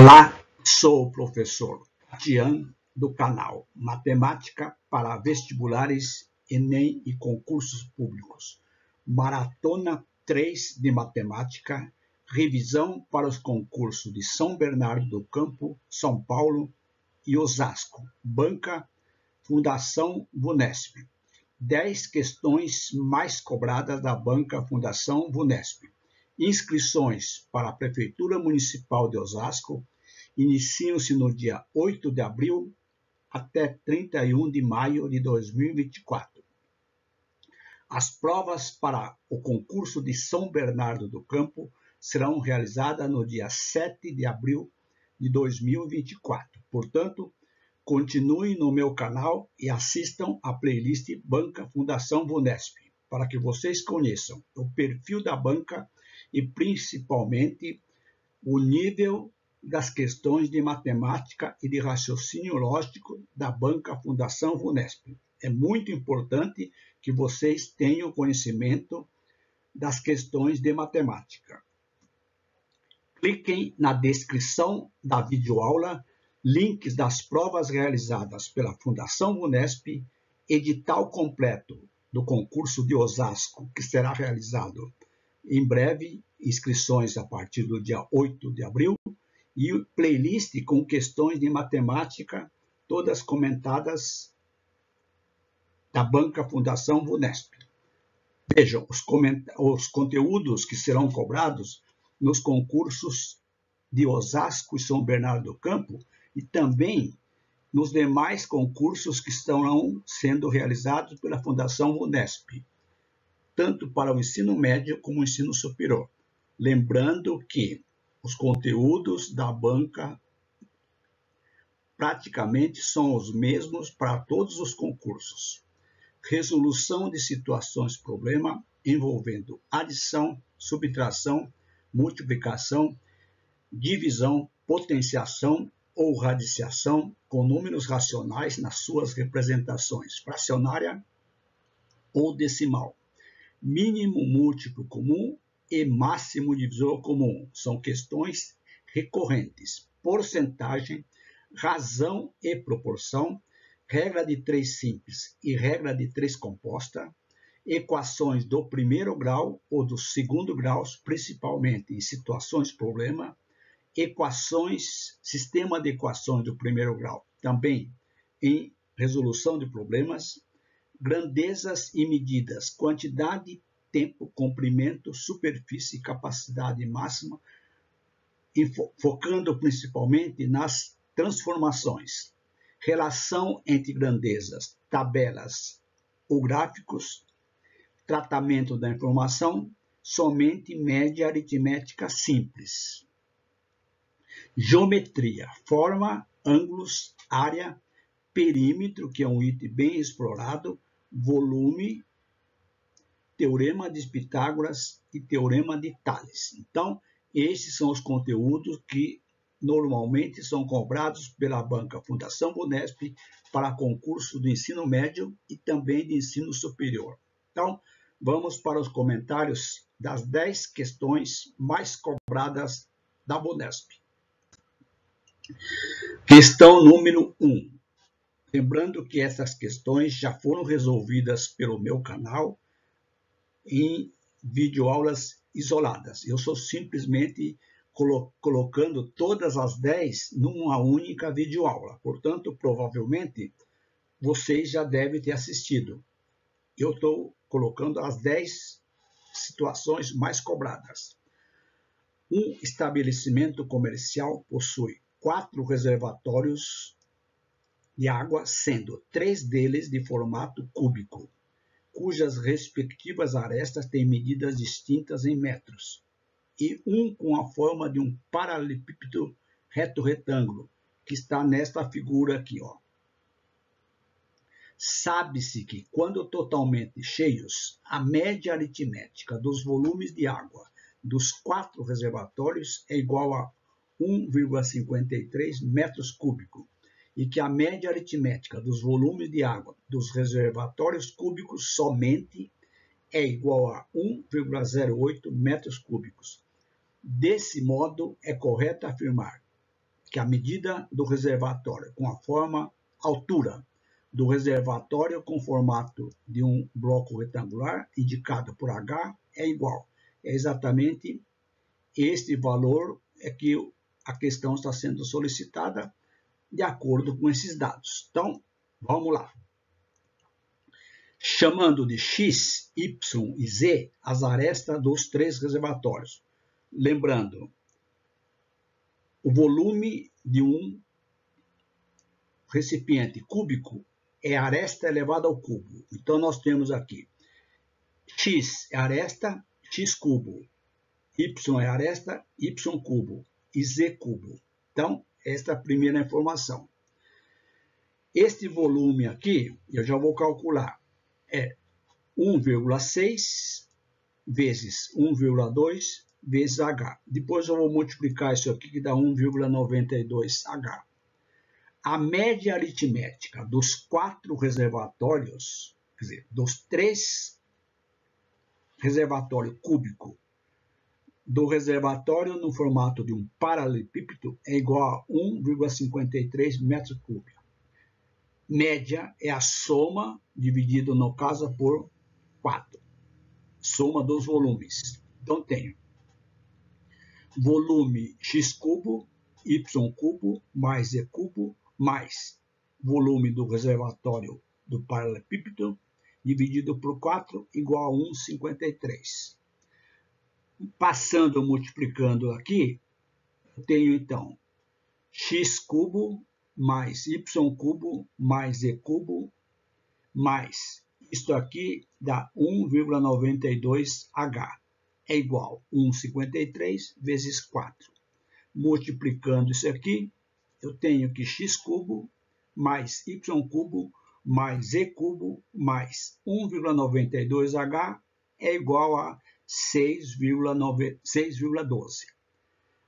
Olá, sou o professor Tian do canal Matemática para Vestibulares, Enem e Concursos Públicos. Maratona 3 de Matemática, revisão para os concursos de São Bernardo do Campo, São Paulo e Osasco. Banca Fundação VUNESP. 10 questões mais cobradas da Banca Fundação VUNESP. Inscrições para a Prefeitura Municipal de Osasco iniciam-se no dia 8 de abril até 31 de maio de 2024. As provas para o concurso de São Bernardo do Campo serão realizadas no dia 7 de abril de 2024. Portanto, continuem no meu canal e assistam à playlist Banca Fundação VUNESP, para que vocês conheçam o perfil da banca e principalmente o nível das questões de matemática e de raciocínio lógico da Banca Fundação VUNESP. É muito importante que vocês tenham conhecimento das questões de matemática. Cliquem na descrição da videoaula, links das provas realizadas pela Fundação VUNESP, edital completo do concurso de Osasco, que será realizado em breve, inscrições a partir do dia 8 de abril, e playlist com questões de matemática, todas comentadas da Banca Fundação VUNESP. Vejam os conteúdos que serão cobrados nos concursos de Osasco e São Bernardo do Campo e também nos demais concursos que estarão sendo realizados pela Fundação VUNESP, tanto para o ensino médio como o ensino superior. Lembrando que os conteúdos da banca praticamente são os mesmos para todos os concursos. Resolução de situações problema envolvendo adição, subtração, multiplicação, divisão, potenciação ou radiciação com números racionais nas suas representações fracionária ou decimal. Mínimo múltiplo comum e máximo divisor comum são questões recorrentes. Porcentagem, razão e proporção, regra de 3 simples e regra de 3 composta, equações do primeiro grau ou do segundo grau, principalmente em situações problema, equações, sistema de equações do primeiro grau, também em resolução de problemas, grandezas e medidas, quantidade, tempo, comprimento, superfície, capacidade máxima, focando principalmente nas transformações, relação entre grandezas, tabelas ou gráficos, tratamento da informação, somente média aritmética simples. Geometria, forma, ângulos, área, perímetro, que é um item bem explorado, volume, teorema de Pitágoras e teorema de Tales. Então, esses são os conteúdos que normalmente são cobrados pela Banca Fundação VUNESP para concurso do ensino médio e também de ensino superior. Então, vamos para os comentários das 10 questões mais cobradas da VUNESP. Questão número 1. Lembrando que essas questões já foram resolvidas pelo meu canal em videoaulas isoladas. Eu sou simplesmente colocando todas as 10 numa única videoaula. Portanto, provavelmente, vocês já devem ter assistido. Eu estou colocando as 10 situações mais cobradas. Um estabelecimento comercial possui 4 reservatórios de água, sendo 3 deles de formato cúbico, cujas respectivas arestas têm medidas distintas em metros, e um com a forma de um paralelepípedo reto-retângulo, que está nesta figura aqui, ó. Sabe-se que, quando totalmente cheios, a média aritmética dos volumes de água dos 4 reservatórios é igual a 1,53 metros cúbicos, e que a média aritmética dos volumes de água dos reservatórios cúbicos somente é igual a 1,08 metros cúbicos. Desse modo, é correto afirmar que a medida do reservatório com a forma altura do reservatório com formato de um bloco retangular indicado por H é igual. É exatamente este valor é que a questão está sendo solicitada de acordo com esses dados. Então, vamos lá. Chamando de X, Y e Z as arestas dos três reservatórios. Lembrando, o volume de um recipiente cúbico é aresta elevada ao cubo. Então, nós temos aqui X é aresta, X cubo. Y é aresta, Y cubo. E Z cubo. Então, esta é a primeira informação. Este volume aqui, eu já vou calcular, é 1,6 vezes 1,2 vezes H. Depois eu vou multiplicar isso aqui, que dá 1,92 H. A média aritmética dos 4 reservatórios, quer dizer, dos 3 reservatórios cúbicos do reservatório no formato de um paralelepípedo é igual a 1,53 metros cúbicos. Média é a soma dividido, no caso, por 4. Soma dos volumes. Então, tenho volume x cubo, y cubo, mais z cubo, mais volume do reservatório do paralelepípedo, dividido por 4, igual a 1,53. Passando, multiplicando aqui, eu tenho, então, x cubo mais y cubo mais z cubo, mais isto aqui dá 1,92H. É igual a 1,53 vezes 4. Multiplicando isso aqui, eu tenho que x cubo mais y cubo mais z cubo mais 1,92H é igual a 6,12.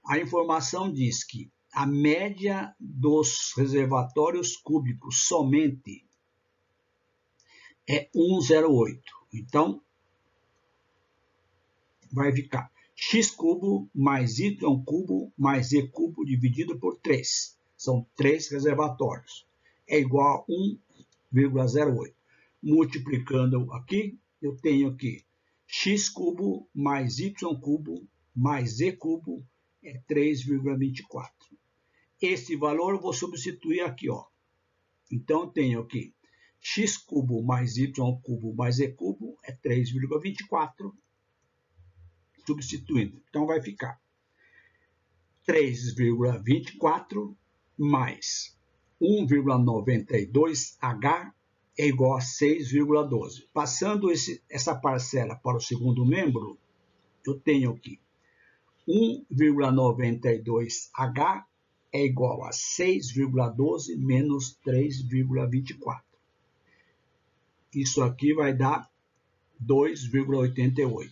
A informação diz que a média dos reservatórios cúbicos somente é 1,08. Então, vai ficar x cubo mais y cubo mais z cubo dividido por 3. São 3 reservatórios. É igual a 1,08. Multiplicando aqui, eu tenho que x cubo mais y cubo mais z cubo é 3,24. Esse valor eu vou substituir aqui, ó. Então, eu tenho aqui x cubo mais y cubo mais z cubo é 3,24. Substituindo. Então, vai ficar 3,24 mais 1,92H é igual a 6,12. Passando essa parcela para o segundo membro, eu tenho aqui 1,92H é igual a 6,12 menos 3,24. Isso aqui vai dar 2,88,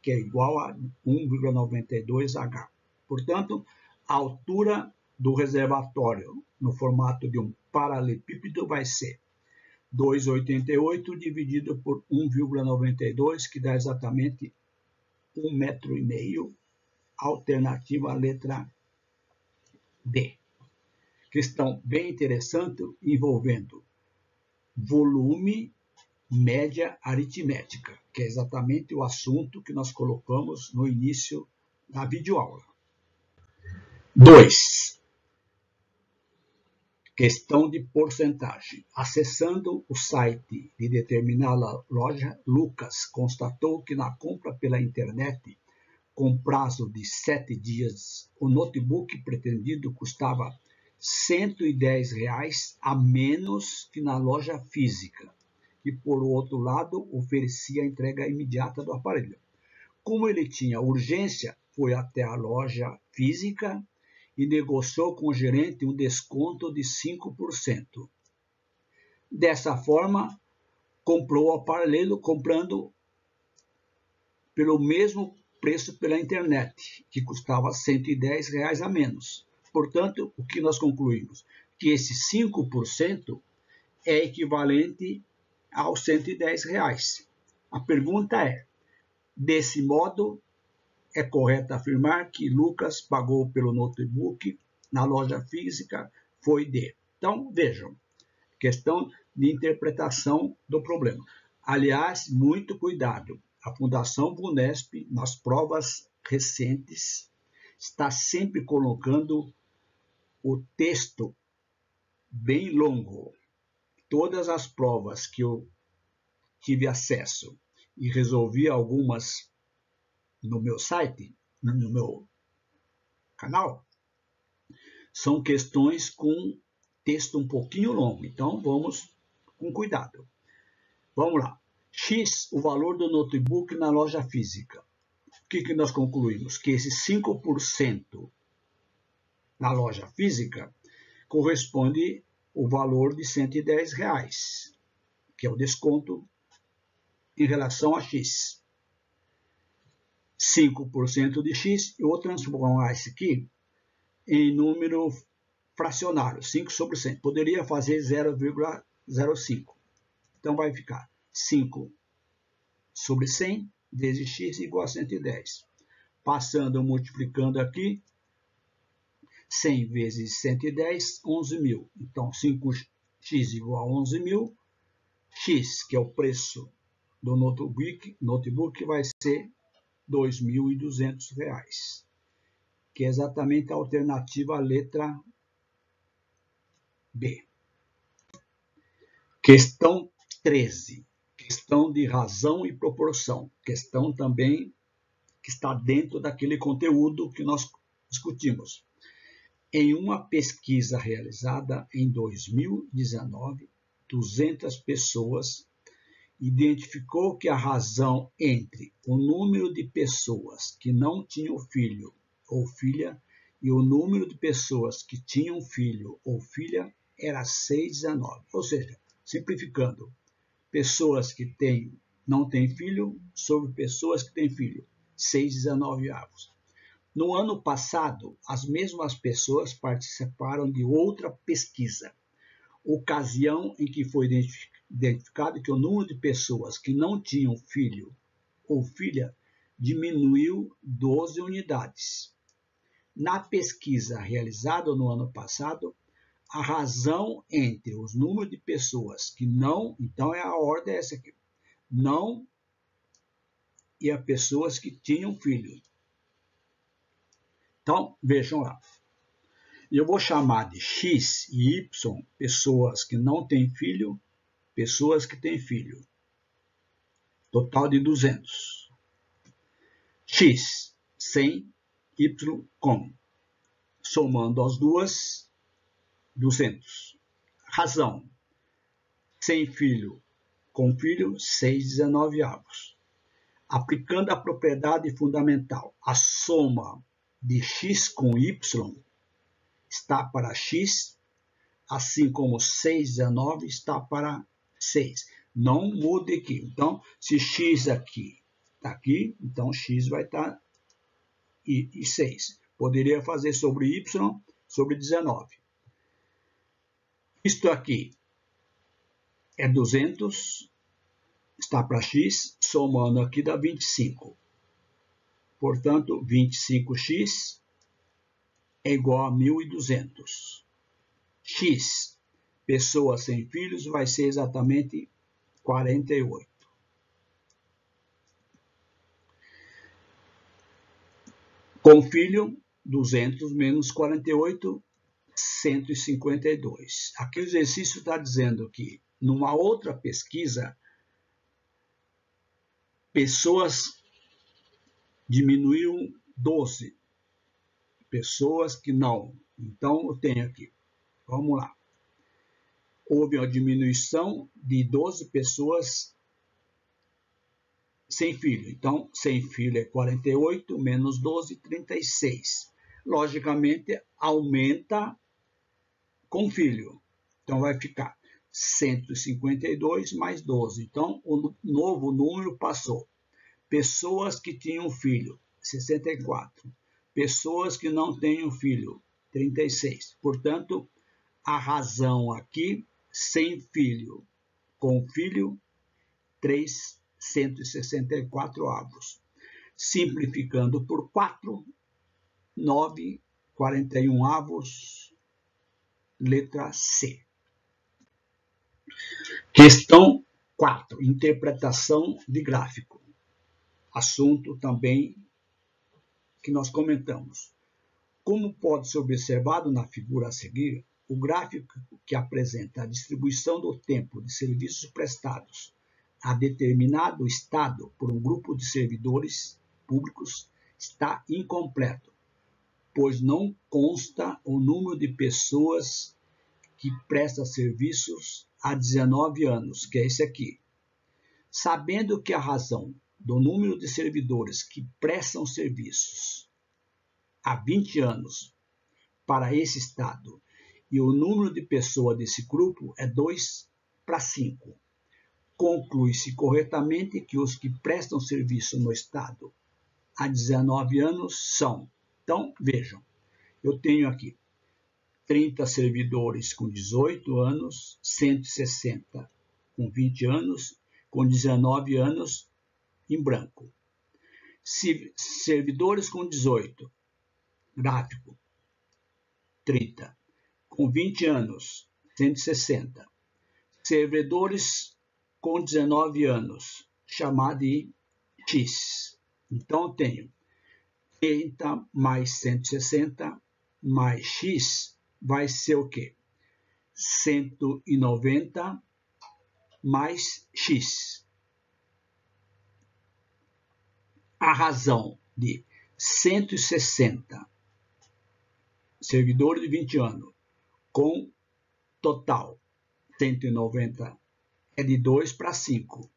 que é igual a 1,92H. Portanto, a altura do reservatório no formato de um paralelepípedo vai ser 2,88 dividido por 1,92, que dá exatamente 1,5 metro. Alternativa à letra D. Questão bem interessante envolvendo volume, média aritmética, que é exatamente o assunto que nós colocamos no início da videoaula. 2. Questão de porcentagem. Acessando o site de determinada loja, Lucas constatou que na compra pela internet, com prazo de 7 dias, o notebook pretendido custava R$ 110 a menos que na loja física, e por outro lado oferecia a entrega imediata do aparelho. Como ele tinha urgência, foi até a loja física e negociou com o gerente um desconto de 5%. Dessa forma, comprou o aparelho comprando pelo mesmo preço pela internet, que custava R$ 110 a menos. Portanto, o que nós concluímos? Que esse 5% é equivalente aos R$ 110. A pergunta é, desse modo, é correto afirmar que Lucas pagou pelo notebook na loja física foi de. Então, vejam, questão de interpretação do problema. Aliás, muito cuidado. A Fundação Vunesp, nas provas recentes, está sempre colocando o texto bem longo. Todas as provas que eu tive acesso e resolvi algumas no meu site, no meu canal, são questões com texto um pouquinho longo. Então, vamos com cuidado. Vamos lá. X, o valor do notebook na loja física. O que nós concluímos? Que esse 5% na loja física corresponde ao valor de R$110, que é o desconto em relação a X. 5% de X, eu vou transformar isso aqui em número fracionário, 5 sobre 100. Poderia fazer 0,05. Então vai ficar 5 sobre 100 vezes X igual a 110. Passando, multiplicando aqui, 100 vezes 110, 11.000. Então, 5x igual a 11.000. X, que é o preço do notebook vai ser R$ 2.200, que é exatamente a alternativa à letra B. Questão 13. Questão de razão e proporção. Questão também que está dentro daquele conteúdo que nós discutimos. Em uma pesquisa realizada em 2019, 200 pessoas identificou que a razão entre o número de pessoas que não tinham filho ou filha e o número de pessoas que tinham filho ou filha era 6:9. Ou seja, simplificando, pessoas que não têm filho sobre pessoas que têm filho, 6:19 avos. No ano passado, as mesmas pessoas participaram de outra pesquisa, ocasião em que foi identificado que o número de pessoas que não tinham filho ou filha diminuiu 12 unidades. Na pesquisa realizada no ano passado, a razão entre os números de pessoas que não, então a ordem é essa aqui, não e as pessoas que tinham filho. Então, vejam lá. Eu vou chamar de X e Y pessoas que não têm filho, pessoas que têm filho. Total de 200. X, 100, Y, com. Somando as duas, 200. Razão. Sem filho, com filho, 6:19 avos. Aplicando a propriedade fundamental, a soma de X com Y está para X, assim como 6:19 está para 6. Não mude aqui. Então, se X aqui está aqui, então X vai estar e 6. Poderia fazer sobre Y, sobre 19. Isto aqui é 200, está para X, somando aqui dá 25. Portanto, 25x é igual a 1.200. X, pessoas sem filhos, vai ser exatamente 48. Com filho, 200 menos 48, 152. Aqui o exercício está dizendo que, numa outra pesquisa, pessoas diminuíram 12. Pessoas que não. Então, eu tenho aqui. Vamos lá. Houve uma diminuição de 12 pessoas sem filho. Então, sem filho é 48, menos 12, 36. Logicamente, aumenta com filho. Então, vai ficar 152 mais 12. Então, o novo número passou. Pessoas que tinham filho, 64. Pessoas que não tenham filho, 36. Portanto, a razão aqui, sem filho, com filho, 364 avos. Simplificando por 4, 9, 41avos, letra C. Questão 4. Interpretação de gráfico. Assunto também que nós comentamos. Como pode ser observado na figura a seguir, o gráfico que apresenta a distribuição do tempo de serviços prestados a determinado estado por um grupo de servidores públicos está incompleto, pois não consta o número de pessoas que prestam serviços há 19 anos, que é esse aqui. Sabendo que a razão do número de servidores que prestam serviços há 20 anos para esse estado e o número de pessoas desse grupo é 2:5, conclui-se corretamente que os que prestam serviço no estado há 19 anos são. Então, vejam, eu tenho aqui 30 servidores com 18 anos, 160 com 20 anos, com 19 anos em branco. Servidores com 18, gráfico, 30. Com 20 anos, 160. Servidores com 19 anos, chamado de X. Então, eu tenho 30 mais 160 mais X vai ser o quê? 190 mais X. A razão de 160 servidores de 20 anos com total 190 é de 2:5.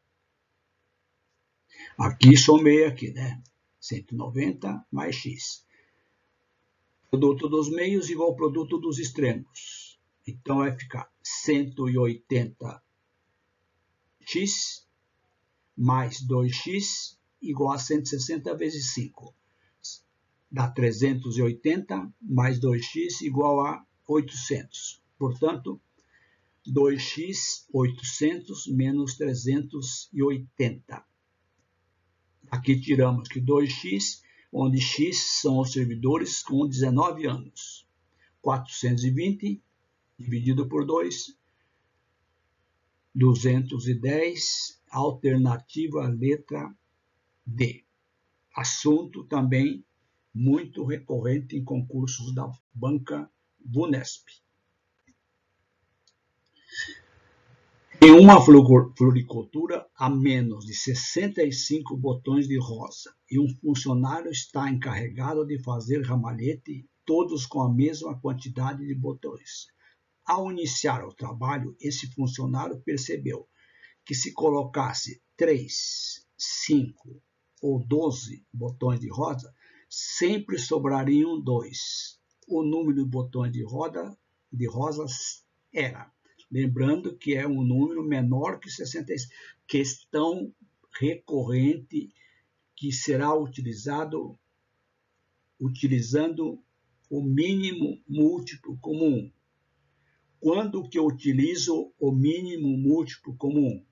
Aqui somei aqui, né? 190 mais X. Produto dos meios igual ao produto dos extremos. Então, vai ficar 180x mais 2x igual a 160 vezes 5. Dá 380 mais 2x igual a 800. Portanto, 2x 800 menos 380. Aqui tiramos que 2x, onde x são os servidores com 19 anos. 420 dividido por 2, 210, alternativa letra D. Assunto também muito recorrente em concursos da banca VUNESP. Em uma floricultura, há menos de 65 botões de rosa e um funcionário está encarregado de fazer ramalhete, todos com a mesma quantidade de botões. Ao iniciar o trabalho, esse funcionário percebeu que se colocasse 3, 5 ou 12 botões de rosa, sempre sobrariam 2. O número de botões de rosas era... Lembrando que é um número menor que 66. Questão recorrente que será utilizando o mínimo múltiplo comum. Quando que eu utilizo o mínimo múltiplo comum?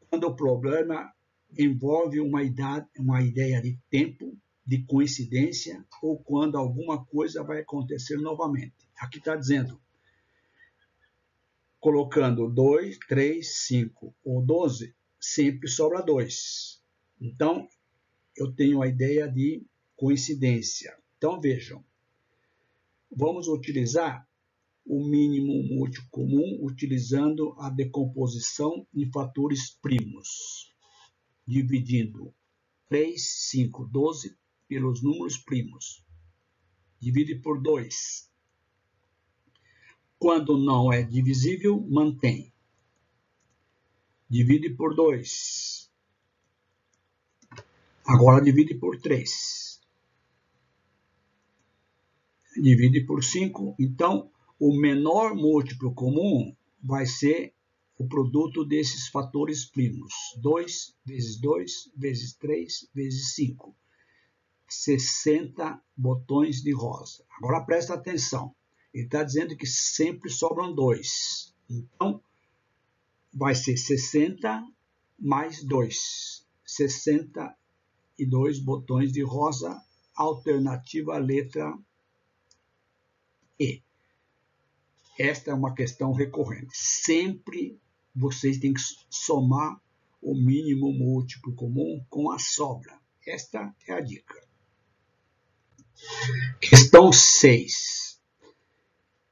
Quando o problema envolve uma ideia de tempo, de coincidência, ou quando alguma coisa vai acontecer novamente. Aqui está dizendo, colocando 2, 3, 5 ou 12, sempre sobra 2. Então, eu tenho a ideia de coincidência. Então, vejam, vamos utilizar o mínimo múltiplo comum utilizando a decomposição em fatores primos, dividindo 3, 5, 12 pelos números primos. Divide por 2. Quando não é divisível, mantém. Divide por 2. Agora divide por 3. Divide por 5. Então, o menor múltiplo comum vai ser o produto desses fatores primos. 2 vezes 2 vezes 3 vezes 5. 60 botões de rosa. Agora presta atenção. Ele está dizendo que sempre sobram 2. Então, vai ser 60 mais 2. 62 botões de rosa, alternativa letra E. Esta é uma questão recorrente. Sempre vocês têm que somar o mínimo múltiplo comum com a sobra. Esta é a dica. Questão 6.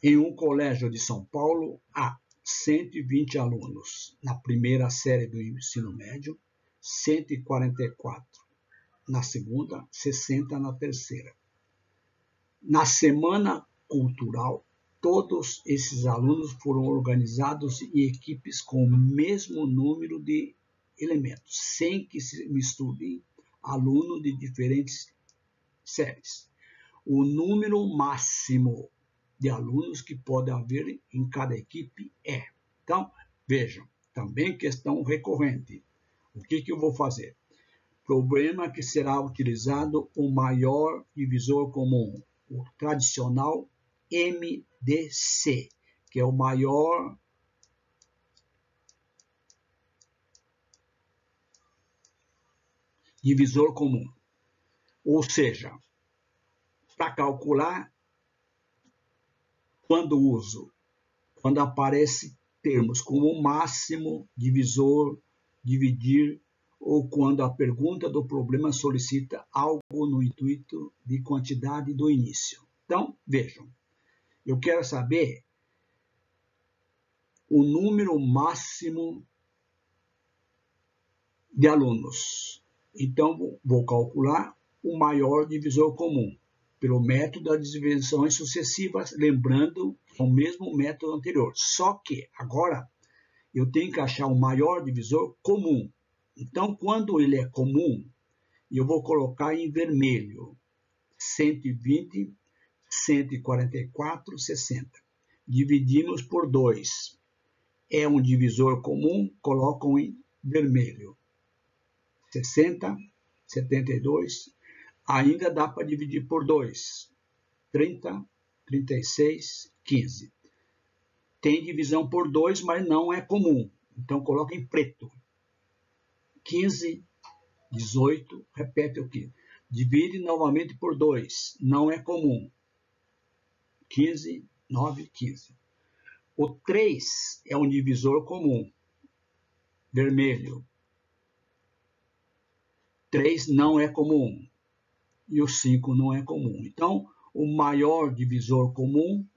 Em um colégio de São Paulo, há 120 alunos na primeira série do ensino médio, 144 na segunda, 60 na terceira. Na semana cultural, todos esses alunos foram organizados em equipes com o mesmo número de elementos, sem que se misturem alunos de diferentes séries. O número máximo de alunos que pode haver em cada equipe é. Então, vejam, também questão recorrente. O que eu vou fazer? Problema que será utilizado o maior divisor comum, o tradicional MDC, que é o maior divisor comum. Ou seja, para calcular, quando aparece termos como máximo, divisor, dividir, ou quando a pergunta do problema solicita algo no intuito de quantidade do início. Então, vejam, eu quero saber o número máximo de alunos. Então, vou calcular o maior divisor comum pelo método das divisões sucessivas, lembrando o mesmo método anterior. Só que agora eu tenho que achar o maior divisor comum. Então, quando ele é comum, eu vou colocar em vermelho 120, 144, 60. Dividimos por 2. É um divisor comum, colocam em vermelho. 60, 72. Ainda dá para dividir por 2. 30, 36, 15. Tem divisão por 2, mas não é comum. Então, coloca em preto. 15, 18, repete o que? Divide novamente por 2. Não é comum. 15, 9, 15. O 3 é um divisor comum. Vermelho. 3 não é comum. E o 5 não é comum. Então, o maior divisor comum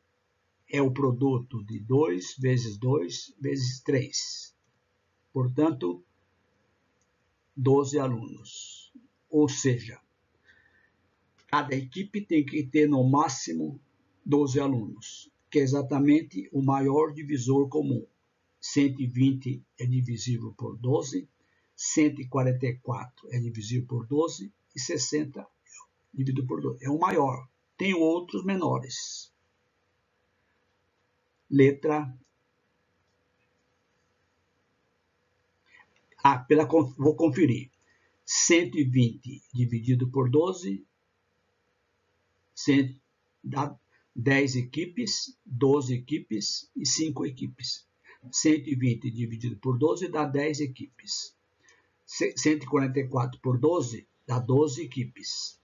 é o produto de 2 vezes 2 vezes 3. Portanto, 12 alunos. Ou seja, cada equipe tem que ter no máximo 12 alunos, que é exatamente o maior divisor comum. 120 é divisível por 12, 144 é divisível por 12 e 60 dividido por 12. É o maior. Tem outros menores. Letra A. Vou conferir. 120 dividido por 12 dá 10 equipes, 12 equipes e 5 equipes. 120 dividido por 12 dá 10 equipes. 144 por 12 dá 12 equipes.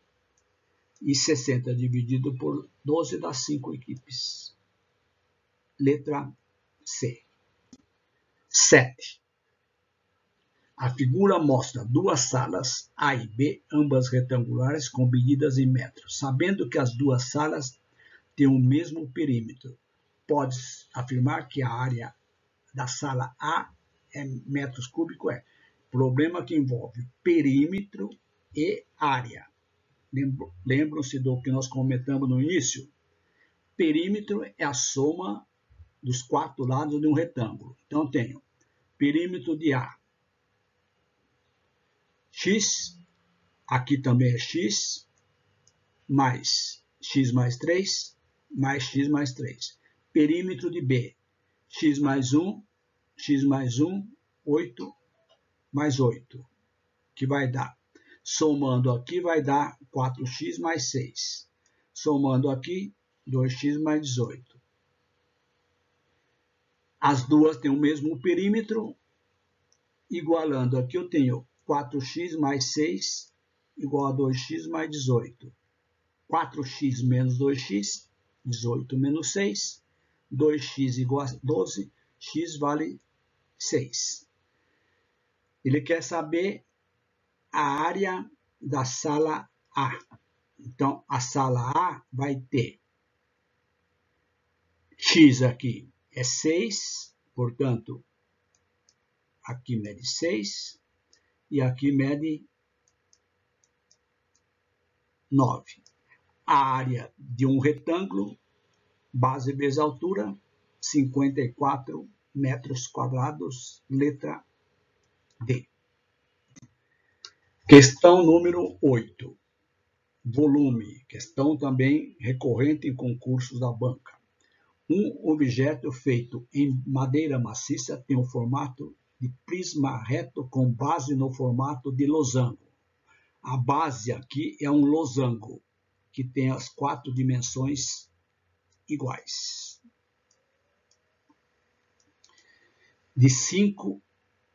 E 60 dividido por 12 dá 5 equipes. Letra C. 7. A figura mostra duas salas A e B, ambas retangulares, com medidas em metros. Sabendo que as duas salas têm o mesmo perímetro, pode-se afirmar que a área da sala A é metros cúbicos. Problema que envolve perímetro e área. Lembram-se do que nós comentamos no início? Perímetro é a soma dos 4 lados de um retângulo. Então, tenho perímetro de A. X, aqui também é X mais 3, mais X mais 3. Perímetro de B, X mais 1, 8 mais 8, que vai dar, somando aqui, vai dar 4x mais 6. Somando aqui, 2x mais 18. As duas têm o mesmo perímetro, igualando aqui eu tenho 4x mais 6 igual a 2x mais 18. 4x menos 2x 18 menos 6. 2x igual a 12. X vale 6. Ele quer saber a área da sala A. Então, a sala A vai ter x aqui é 6, portanto, aqui mede 6 e aqui mede 9. A área de um retângulo, base vezes altura, 54 metros quadrados, letra D. Questão número 8. Volume, questão também recorrente em concursos da banca. Um objeto feito em madeira maciça tem o formato de prisma reto com base no formato de losango. A base aqui é um losango, que tem as 4 dimensões iguais. De 5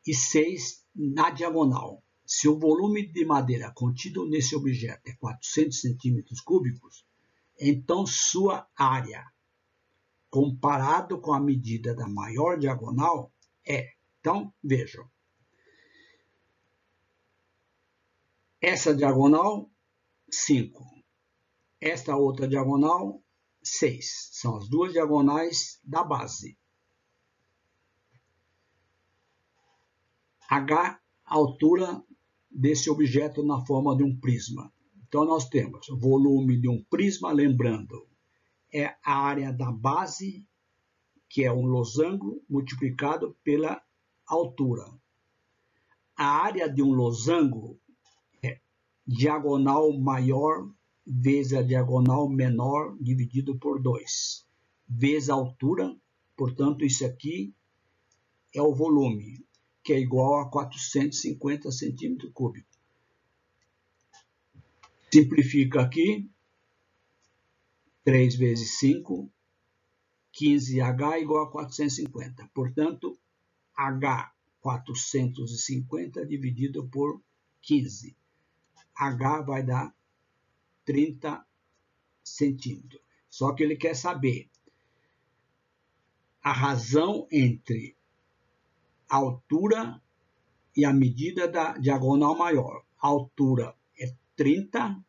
e 6 na diagonal. Se o volume de madeira contido nesse objeto é 400 centímetros cúbicos, então sua área, comparado com a medida da maior diagonal, é. Então, vejam. Essa diagonal, 5. Esta outra diagonal, 6. São as duas diagonais da base. H, a altura desse objeto na forma de um prisma. Então, nós temos o volume de um prisma, lembrando, é a área da base, que é um losango, multiplicado pela altura. A área de um losango é diagonal maior vezes a diagonal menor dividido por 2, vezes a altura, portanto, isso aqui é o volume, que é igual a 450 centímetros cúbicos. Simplifica aqui, 3 vezes 5, 15H igual a 450. Portanto, H 450 dividido por 15. H vai dar 30 centímetros. Só que ele quer saber a razão entre a altura e a medida da diagonal maior. A altura é 30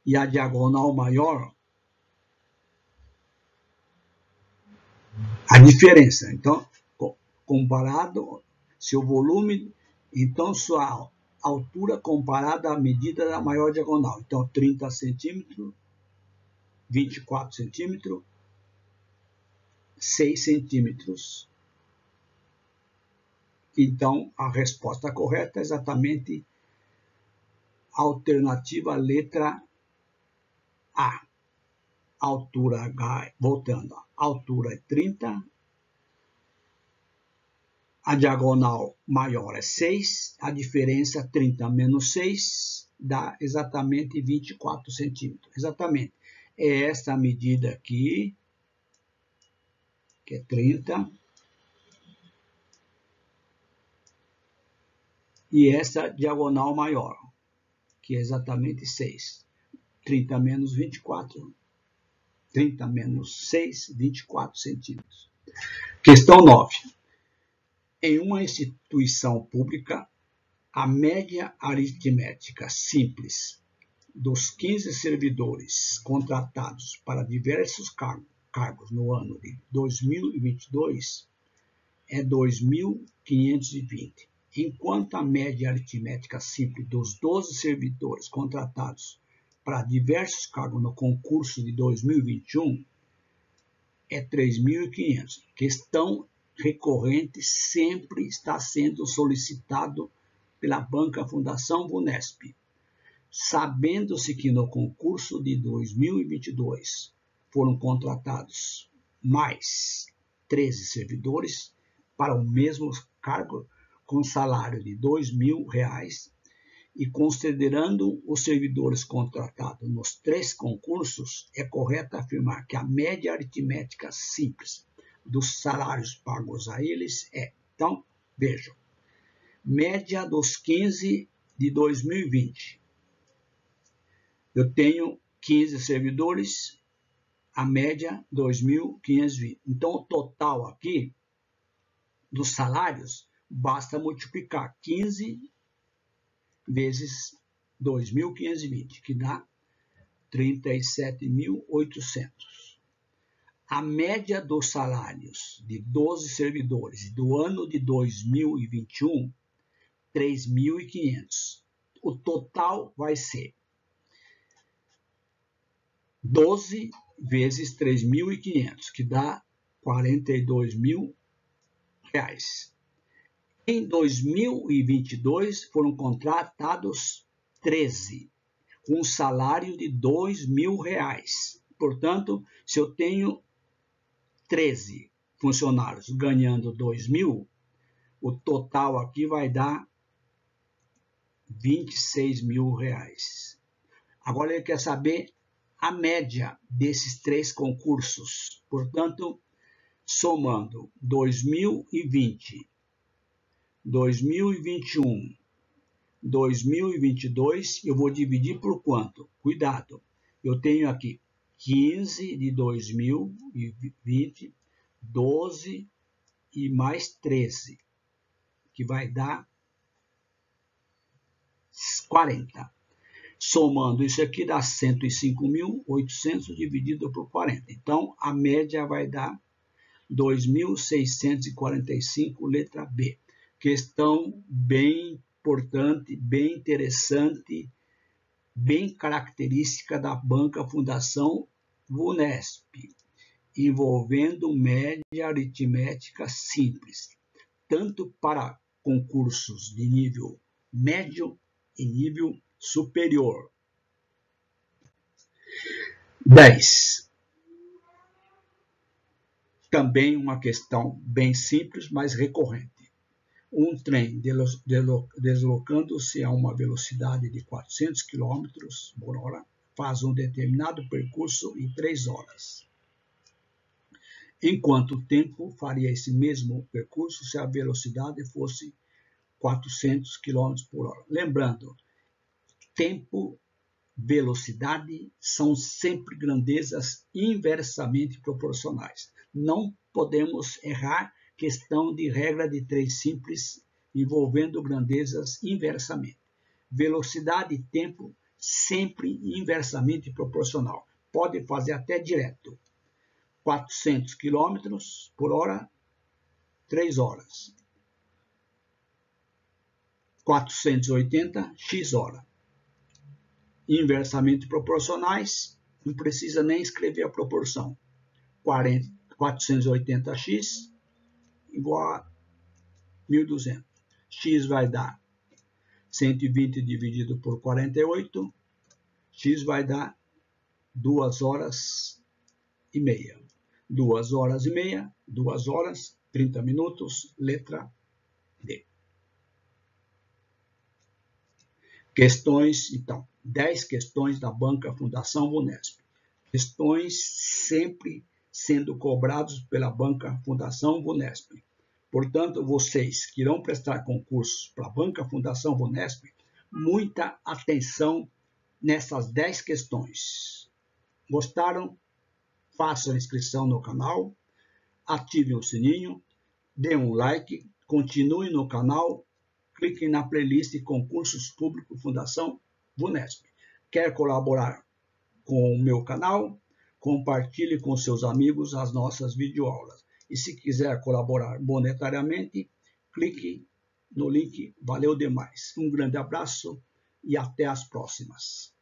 e a diagonal maior, a diferença. Então, comparado, seu volume, então sua altura comparada à medida da maior diagonal. Então, 30 centímetros, 24 centímetros, 6 centímetros. Então, a resposta correta é exatamente a alternativa letra A. Altura H, voltando, a altura é 30, a diagonal maior é 6, a diferença 30 menos 6 dá exatamente 24 centímetros. Exatamente. É esta medida aqui, que é 30, e essa diagonal maior, que é exatamente 6. 30 menos 24, 30 menos 6, 24 centímetros. Questão 9. Em uma instituição pública, a média aritmética simples dos 15 servidores contratados para diversos cargos no ano de 2022 é 2.520, enquanto a média aritmética simples dos 12 servidores contratados para diversos cargos no concurso de 2021 é 3.500. Questão recorrente sempre está sendo solicitado pela Banca Fundação Vunesp. Sabendo-se que no concurso de 2022 foram contratados mais 13 servidores para o mesmo cargo com salário de R$ 2.000, e considerando os servidores contratados nos 3 concursos, é correto afirmar que a média aritmética simples dos salários pagos a eles é. Então, vejam, média dos 15 de 2020. Eu tenho 15 servidores, a média 2.520. Então, o total aqui dos salários, basta multiplicar 15 vezes 2.520, que dá 37.800. A média dos salários de 12 servidores do ano de 2021, 3.500. O total vai ser 12 vezes 3.500, que dá 42.000 reais. Em 2022, foram contratados 13, com um salário de 2.000 reais. Portanto, se eu tenho 13 funcionários ganhando 2.000, o total aqui vai dar 26.000 reais. Agora ele quer saber a média desses 3 concursos. Portanto, somando 2020, 2021, 2022, eu vou dividir por quanto? Cuidado, eu tenho aqui 15 de 2020, 12 e mais 13, que vai dar 40. Somando isso aqui dá 105.800 dividido por 40. Então, a média vai dar 2.645, letra B. Questão bem importante, bem interessante, bem característica da Banca Fundação VUNESP, envolvendo média aritmética simples, tanto para concursos de nível médio e nível superior. 10. Também uma questão bem simples, mas recorrente. Um trem deslocando-se a uma velocidade de 400 km por hora faz um determinado percurso em 3 horas. Em quanto tempo faria esse mesmo percurso se a velocidade fosse 400 km por hora? Lembrando, tempo, velocidade são sempre grandezas inversamente proporcionais. Não podemos errar questão de regra de 3 simples envolvendo grandezas inversamente. Velocidade e tempo sempre inversamente proporcional. Pode fazer até direto. 400 km por hora, 3 horas. 480 x hora. Inversamente proporcionais, não precisa nem escrever a proporção. 480x igual a 1.200. X vai dar 120 dividido por 48. X vai dar 2 horas e meia. 2 horas e meia, 2 horas, 30 minutos, letra D. Questões, então, 10 questões da Banca Fundação VUNESP. Questões sempre sendo cobrados pela Banca Fundação VUNESP. Portanto, vocês que irão prestar concursos para a Banca Fundação VUNESP, muita atenção nessas 10 questões. Gostaram? Façam a inscrição no canal, ativem o sininho, dêem um like, continuem no canal, cliquem na playlist Concursos Públicos Fundação VUNESP. Quer colaborar com o meu canal? Compartilhe com seus amigos as nossas videoaulas. E se quiser colaborar monetariamente, clique no link. Valeu demais. Um grande abraço e até as próximas.